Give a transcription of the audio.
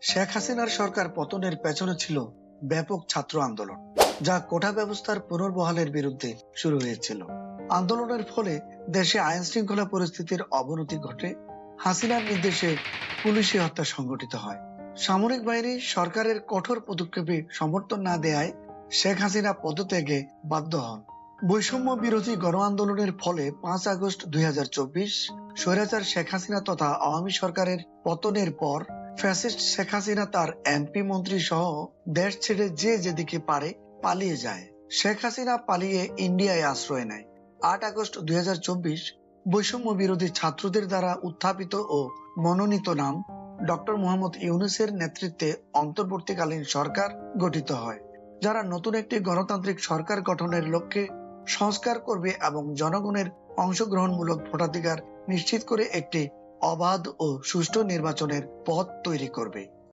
শেখ হাসিনার সরকার পতনের পেছনে ছিল ব্যাপক ছাত্র আন্দোলন, যা কোটা ব্যবস্থার পুনর্বহালের বিরুদ্ধে শুরু হয়েছিল। আন্দোলনের ফলে দেশে আইন শৃঙ্খলা পরিস্থিতির অবনতি ঘটে। হাসিনার নির্দেশে পুলিশি হত্যা সংঘটিত হয়। সামরিক বাহিনী সরকারের কঠোর পদক্ষেপে সমর্থন না দেয়ায় শেখ হাসিনা পদত্যাগে বাধ্য হন। বৈষম্য বিরোধী গণ আন্দোলনের ফলে 5 আগস্ট 2024 স্বৈরাচার শেখ হাসিনা তথা আওয়ামী সরকারের পতনের পর ফ্যাসিস্ট শেখ হাসিনা তার এমপি মন্ত্রী সহ দেশ ছেড়ে যে যেদিকে পারে পালিয়ে যায়। শেখ হাসিনা পালিয়ে ইন্ডিয়ায় আশ্রয় নেয়। 8 আগস্ট 2024 বৈষম্য বিরোধী ছাত্রদের দ্বারা উত্থাপিত ও মনোনীত নাম ডক্টর মোহাম্মদ ইউনূসের নেতৃত্বে অন্তর্বর্তীকালীন সরকার গঠিত হয়, যারা নতুন একটি গণতান্ত্রিক সরকার গঠনের লক্ষ্যে সংস্কার করবে এবং জনগণের অংশগ্রহণমূলক ভোটাধিকার নিশ্চিত করে একটি অবাধ ও সুষ্ঠু নির্বাচনের পথ তৈরি করবে।